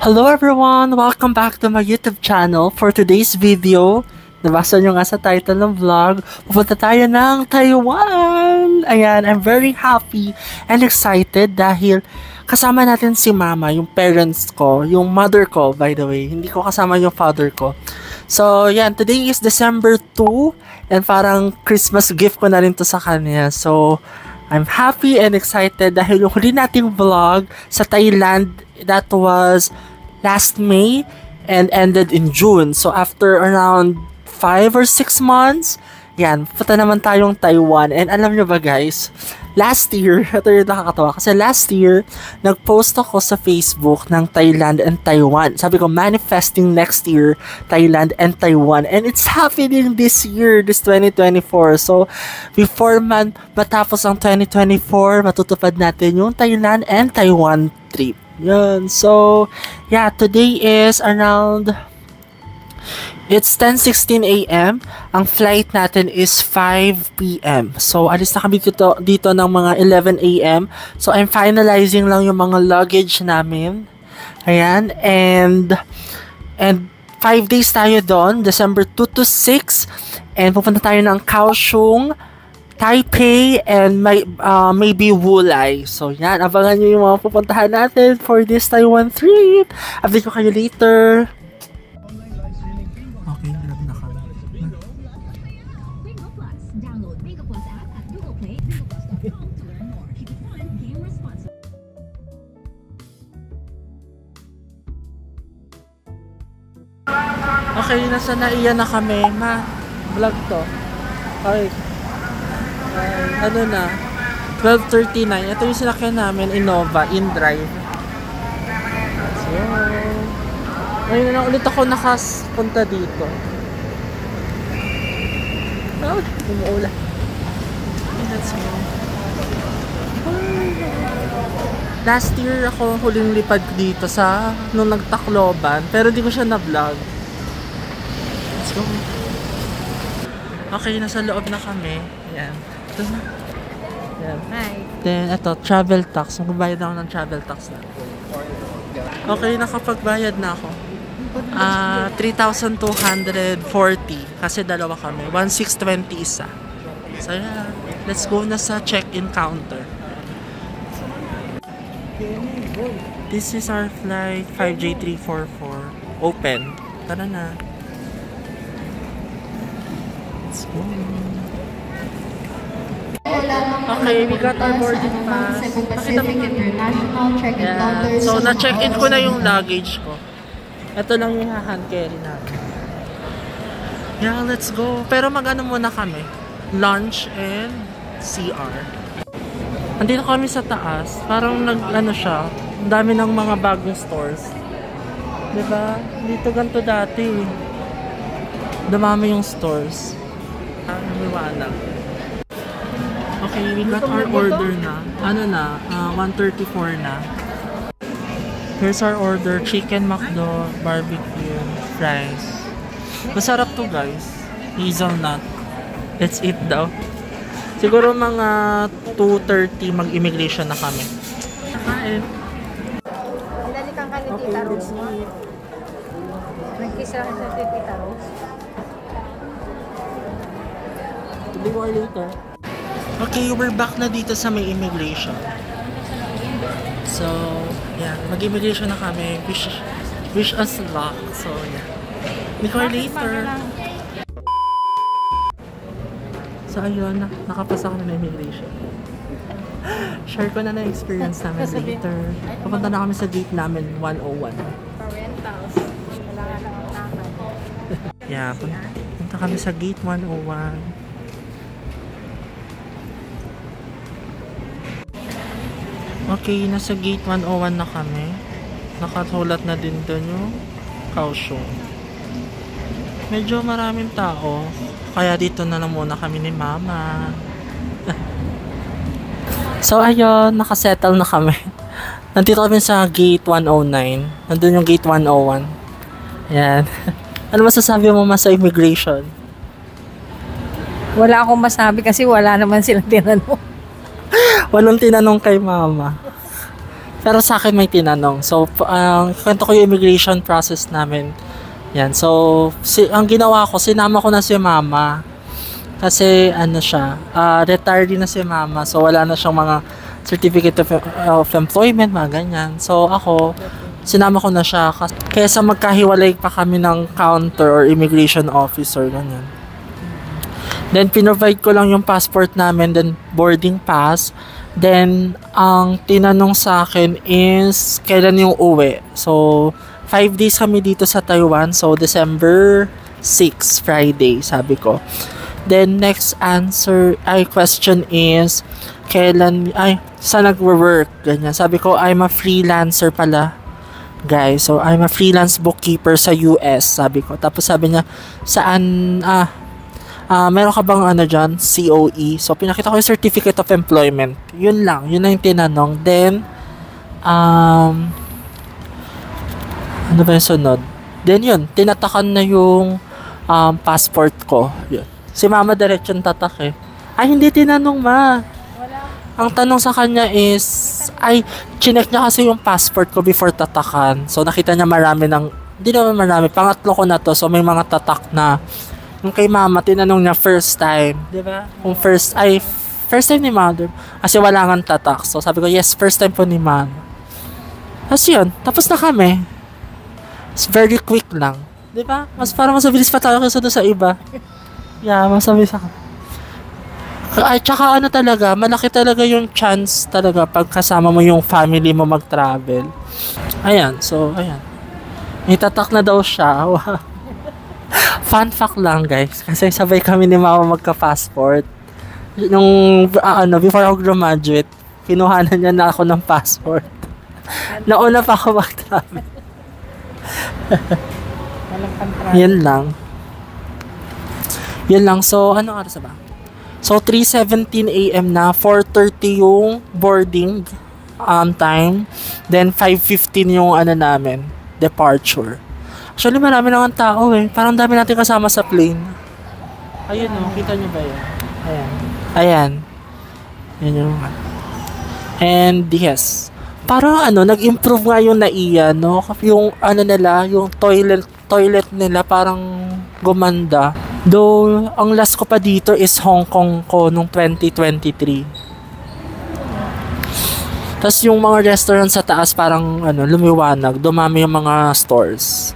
Hello everyone! Welcome back to my YouTube channel. For today's video, nabasa nyo nga sa title ng vlog, pupunta tayo ng Taiwan! Ayan, I'm very happy and excited dahil kasama natin si mama, yung parents ko, yung mother ko by the way. Hindi ko kasama yung father ko. So, yan, today is December 2 and parang Christmas gift ko na rin to sa kanya. So, I'm happy and excited dahil yung huli nating vlog sa Thailand, that was last May and ended in June. So after around 5 or 6 months, yan, punta naman tayong Taiwan. And alam nyo ba guys, last year, ito yung nakakatawa, kasi last year, nag-post ako sa Facebook ng Thailand and Taiwan. Sabi ko, manifesting next year, Thailand and Taiwan. And it's happening this year, this 2024. So, before man matapos ang 2024, matutupad natin yung Thailand and Taiwan trip. Yun. So, yeah, today is around, it's 10:16 a.m. Ang flight natin is 5 p.m. So, alis na kami dito ng mga 11 a.m. So, I'm finalizing lang yung mga luggage namin. Ayan. And 5 days tayo doon, December 2 to 6. And pupunta tayo ng Kaohsiung, Taipei, and maybe Wulai. So, yan. Abangan nyo yung mga pupuntahan natin for this Taiwan trip. Update ko kayo later. Okay, grab na kami. Okay, nasa Naiya na kami. Vlog to. Okay. Ano na, 12:39. Ito yung sinakyan namin, Innova, InDrive. So, ngayon na ulit ako nakapunta dito. Oh, umuulan. Let's go. Last year ako huling lipad dito sa nung nagtakloban, pero di ko siya na-vlog. Let's go. Okay, nasa loob na kami. Ayan. Yan. Hi. Then, ito, travel tax. Magbabayad ako ng travel tax na. Okay, nakapagbayad na ako. 3,240 kasi dalawa kami. 1,620 isa. So, yeah. Let's go na sa check-in counter. This is our flight 5J344. Open. Tara na. Let's go. Okay, we got our boarding pass. Yeah. So, na-check-in ko na yung luggage ko. Ito lang yung hand carry namin. Yeah, let's go. Pero mag-ano muna kami. Lunch and CR. Andito kami sa taas. Parang nag-ano siya. Ang dami ng mga bagong stores. Diba? Dito ganito dati. Dumami yung stores. Namiwanag. Okay, we got our order na. Ano na? 134 na. Here's our order. Chicken McDo, barbecue, fries. Masarap to guys. Hazelnut. Let's eat daw. Siguro mga 2:30 mag-immigration na kami. Nakain. Dali kang Tita Rose mo. Nagkisa sa Tita Rose. To be more later. Okay, we're back na dito sa may immigration. So, yeah, mag-immigration na kami. Wish us luck. So, yeah. Before later. So, ayun, nakapasa kami na immigration. Share ko na experience namin later. Papunta na kami sa gate namin, 101. Parentals. Wala nga lang ang nakal. Yeah, punta kami sa gate 101. Okay, nasa gate 101 na kami. Nakasulat na din doon yung Kaohsiung. Medyo maraming tao. Kaya dito na lang muna kami ni Mama. So ayun, nakasettle na kami. Nandito kami sa gate 109. Nandun yung gate 101. Ayan. Ano masasabi mo sa immigration? Wala akong masabi kasi wala naman silang tinanong. Walang tinanong kay Mama. Pero sa akin may tinanong. So, kwento ko yung immigration process namin. Yan. So, ang ginawa ko, sinama ko na si mama. Kasi, ano siya, retiree na si mama. So, wala na siyang mga certificate of employment, mga ganyan. So, ako, sinama ko na siya. Kaysa magkahiwalay pa kami ng counter or immigration officer, ganyan. Then, pinrovide ko lang yung passport namin, then boarding pass. Then, ang tinanong sa akin is, kailan yung uwi? So, 5 days kami dito sa Taiwan. So, December 6, Friday, sabi ko. Then, next question is, saan nag-work? Ganyan. Sabi ko, I'm a freelancer pala, guys. So, I'm a freelance bookkeeper sa US, sabi ko. Tapos sabi niya, saan, meron ka bang dyan, COE? So, pinakita ko yung Certificate of Employment. Yun lang yung tinanong. Then, ano ba yung sunod? Then yun, tinatakan na yung passport ko. Yun. Si mama diretsyon tatak eh. Ay, hindi tinanong ma. Wala. Ang tanong sa kanya is, chinek niya kasi yung passport ko before tatakan. So, nakita niya hindi naman marami, pangatlo ko na to. So, may mga tatak na. Yung kay mama, tinanong niya first time. Diba? Kung first time ni mother. Kasi wala nga tatak. So, sabi ko, yes, first time po ni mama. Tapos yun, tapos na kami. It's very quick lang. Diba? Parang mas mabilis pa tayo kaysa doon sa iba. Yeah, mas mabilis ako. Tsaka talaga, malaki talaga yung chance talaga pag kasama mo yung family mo mag-travel. Ayan, so, ayan. May tatak na daw siya. Wow. Fun fact lang, guys. Kasi sabay kami ni mama magka-passport. Before ako graduate, kinuhanan niya na ako ng passport. Nauna pa ako mag-travel. Yan lang. So, ano oras ba? So, 3:17 AM na, 4:30 yung boarding time. Then, 5:15 yung namin, departure. Actually, marami naman tao eh. Parang dami natin kasama sa plane. Ayun kita nyo ba yun? Ayan. Yan yung and yes. Parang nag-improve nga yung NAIA, no? Yung nila, yung toilet nila parang gumanda. Though, ang last ko pa dito is Hong Kong ko nung 2023. Tapos yung mga restaurant sa taas parang lumiwanag, dumami yung mga stores.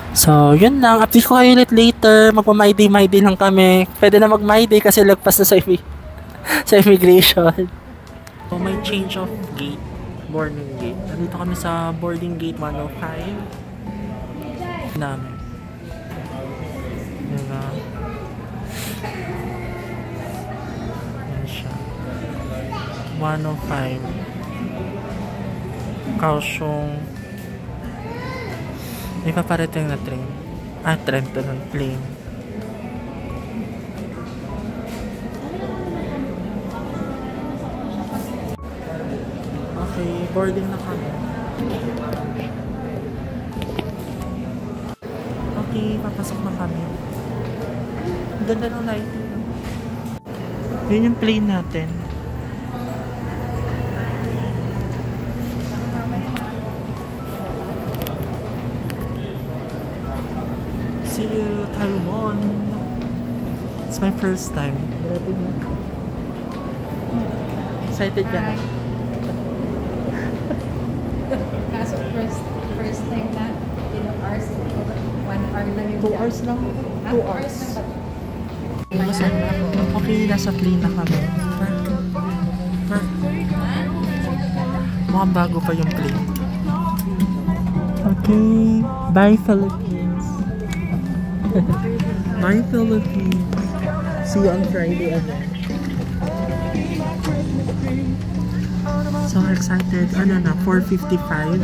So, yun lang. Update ko kayo ulit later. Magpa-my day lang kami. Pwede na mag-my day kasi lagpas na sa immigration. So, may change of gate. Boarding gate. Nandito kami sa boarding gate 105 namin. Yan na. Yan siya. 105. Kaohsiung. May paparating na train. Train to ng plane. Okay, boarding na kami. Okay, papasok na kami. Ang ganda ng lighting. Yun yung plane natin. See you, Taiwan. It's my first time. Excited ka na? Kaso first time na, ilang hours, 1 hour lang yung 2 hours lang. 2 hours. Okay, nasa plane na kami. Mukhang bago pa yung plane. Okay, bye Philippines. Bye Philippines. See you on Friday again. So excited. 4:55.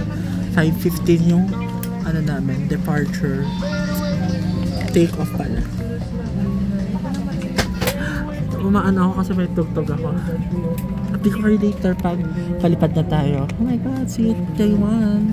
5:15 yung namin, departure. Take off pala. Umaano ako kasi may tugtog ako. Update ko kayo later pag palipad na tayo. Oh my god, see you Taiwan.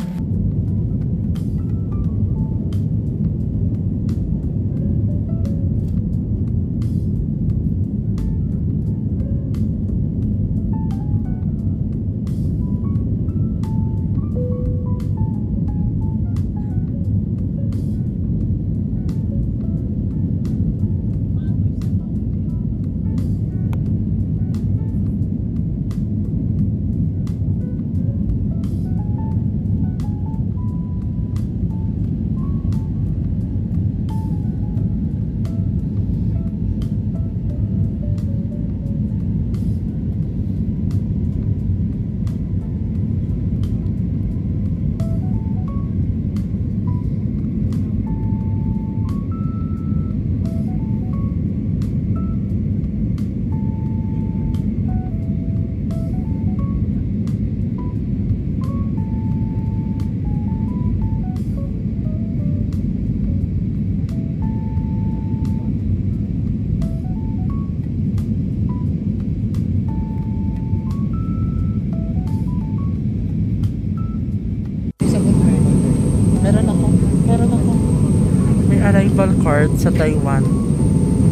card sa Taiwan.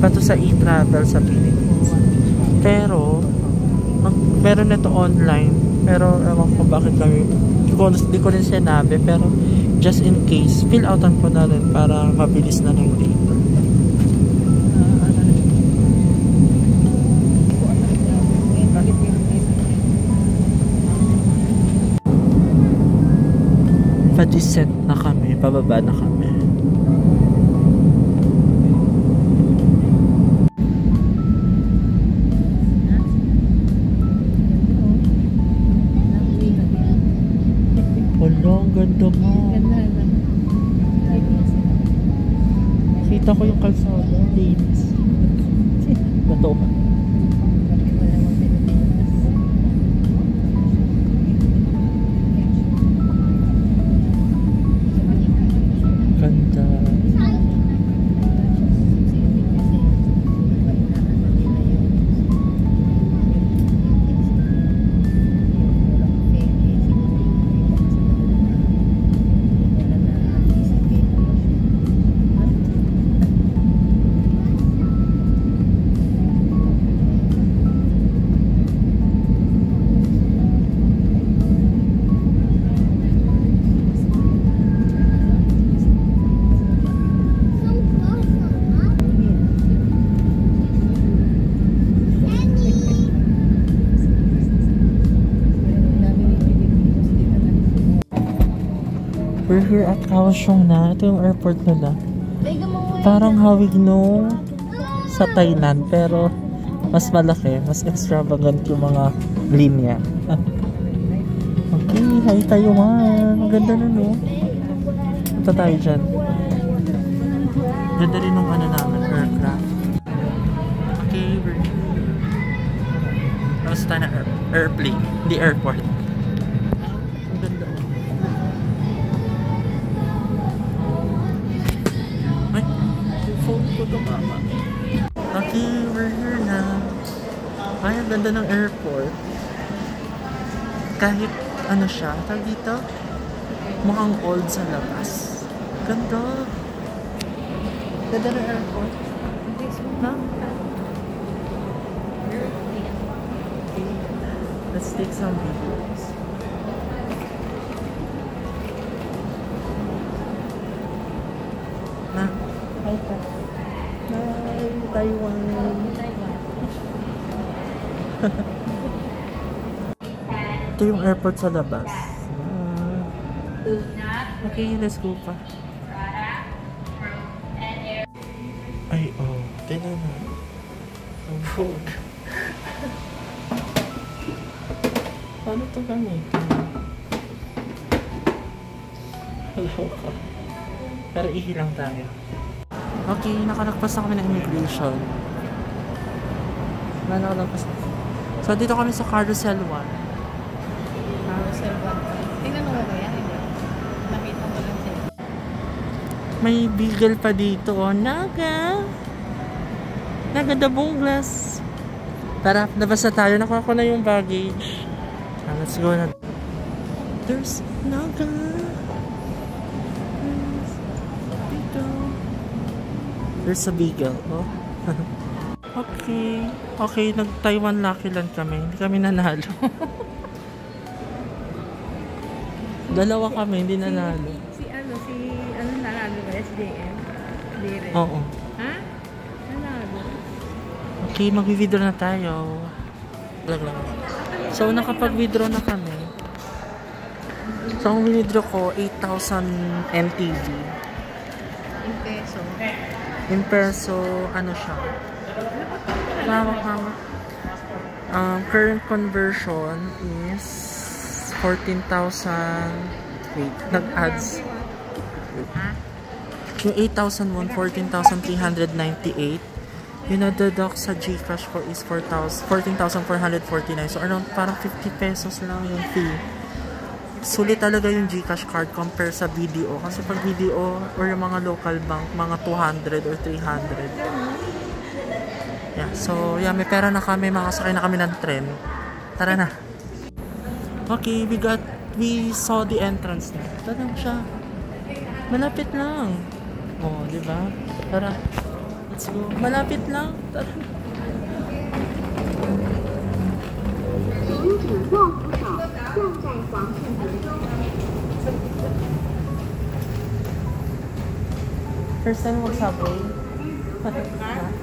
Pato sa e-travel sa Pilipinas. Pero, meron nito online. Pero, ewan ko bakit kami, di ko rin sinabi. Pero, just in case, fill outan ko na rin para mabilis na rin dito. Pa-descent na kami, pababa na kami. Wala, ang ganda mo. Kita ko yung kalsada, linis. Bato ka. Ganda. We're here at Kaohsiung na. Ito yung airport nila. Parang hawig nung sa Thailand, pero mas malaki, mas extravagant yung mga linya. Okay, hi Taiwan. Ang ganda na, no? Punta tayo dyan. Ganda rin ng ano namin, aircraft. Okay, we're here. Tapos tayo na airplane, hindi airport. Ang ganda. Ay, yung phone ko tumama. Okay, we're here na. Ay, ang ganda ng airport. Kahit ano siya, tawag dito, mukhang old sa labas. Ganda. Ganda ng airport. No? Okay, let's take some videos. Na? Hi, Taiwan. Ito yung airport sa labas. Okay, let's go pa. Ay, oh. Tignan mo. Ang food. Paano ito gamitin? Hello ka. Pero ihilang tayo. Okay, nakalagpas na kami ng immigration. Nakalagpas na. So, dito kami sa Carousel 1. Carousel 1. Tingnan mo ba yan? Nakita mo lang siya. May beagle pa dito, oh. Naga! Naga the bonglas. Tara, labas na tayo. Nakuha ko na yung baggage. Let's go na. There's Naga. There's a beagle, oh. Okay. Okay, nag-Taiwan Lucky Land kami. Hindi kami nanalo. Dalawa kami, hindi nanalo. Si ano nanalo ba? SDM? Hindi rin. Oo. Ha? Nanalo. Okay, mag-withdraw na tayo. Lang. So, nakapag-withdraw na kami. So, ang withdraw ko, 8,000 NTD. In peso. In peso, ano siya? Current conversion is 14,000. Wait, nag-adds. Yung 8,000 won, 14,398. Yung na-deduct sa GCash ko is 14,449. So, around parang 50 pesos lang yung fee. Sulit talaga yung GCash card compare sa BDO. Kasi pag BDO or yung mga local bank, mga 200 or 300. Yeah, so, yeah, may pera na kami. Makasakay na kami ng tren. Tara na. Okay, we saw the entrance na. Ito lang siya. Malapit lang. Oh, di ba? Tara. Let's go. Malapit lang. Tara. 请紧握扶手，站在黄线途中。 First time mag-subway?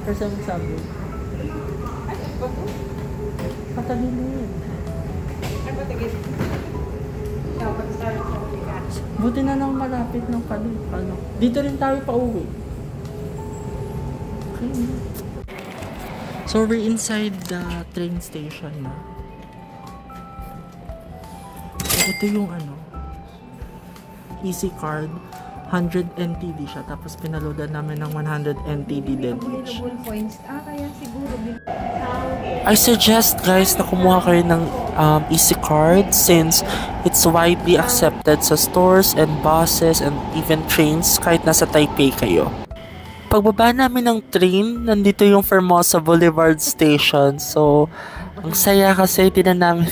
First time mag-subway? Patagilid. Buti na lang malapit ng ano. Dito rin tayo pa uwi. Okay. So we're inside the train station na. So, ito yung ano, easy card. 100 NTD siya. Tapos pinaloadan namin ng 100 NTD din each. Points. Kaya siguro. I suggest guys na kumuha kayo ng easy card since it's widely accepted sa stores and buses and even trains kahit nasa Taipei kayo. Pagbaba namin ng train, nandito yung Formosa Boulevard Station. So, ang saya kasi tinan namin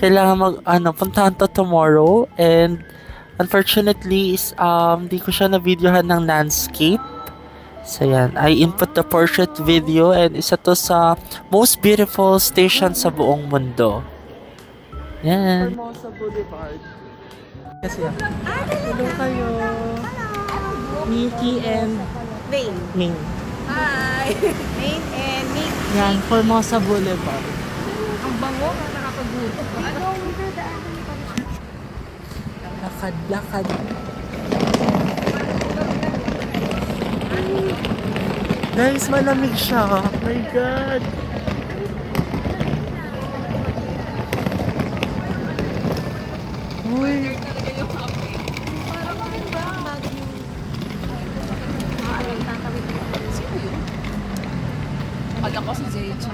kailangan puntahan to tomorrow and unfortunately is di ko siya na-videohan ng landscape. So yan, I input the portrait video and isa to sa most beautiful station sa buong mundo. Yan. Formosa Boulevard. Kasi yan. Hello kayo. Mickey and Ming. Hi! Main and Nick. Yan, Formosa Boulevard. Ang bango, nakakaguto. Ano, wither daan Lakad. Guys, malamig siya. Oh my God. Uy. Pag ako si Zecha.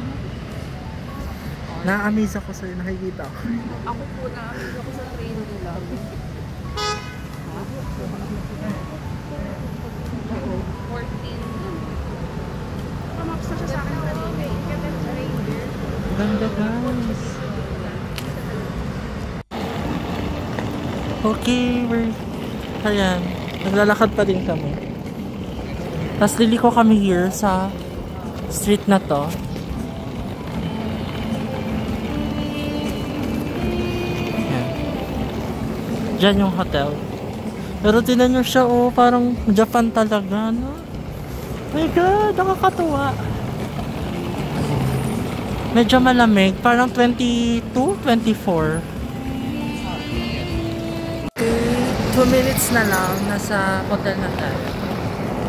Na-amaze ako sa'yo, nakikita ko. Ako po na-amaze ako sa train nila. 14. Pamaps na siya sa akin kanina. Ganda sa reindeer. Ganda guys. Okay, ayan. Naglalakad pa din kami. Tapos liliko kami here sa street na to. Ayan. Diyan yung hotel. Pero tinan nyo siya, oh, parang Japan talaga, no? Oh my God, nakakatuwa. Medyo malamig, parang 22, 24. 2 minutes na lang, nasa hotel na tayo.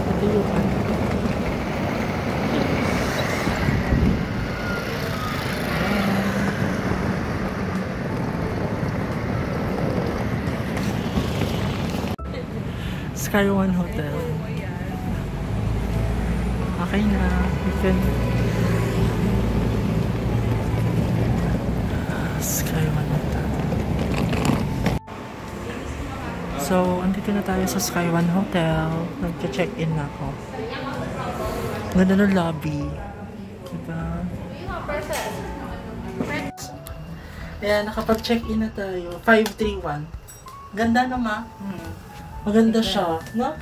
Ito yung ano. Sky One Hotel. Okay na. We can... Sky One Hotel. So, andito na tayo sa Sky One Hotel. Nagka-check-in na ako. Ganda ng lobby. Diba? Ayan, nakapag-check-in na tayo. 531. Ganda naman. Maganda siya, no?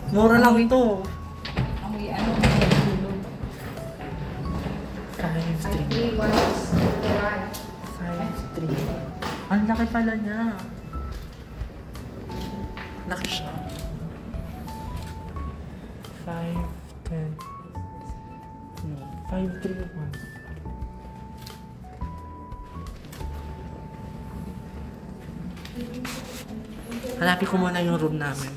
Mura lang ito. Amoy ano, tulog. 5-3. 5-3. Ang laki pala niya. Laki siya. 5-10. No, 5-3-1. Hanapin ko muna yung room namin.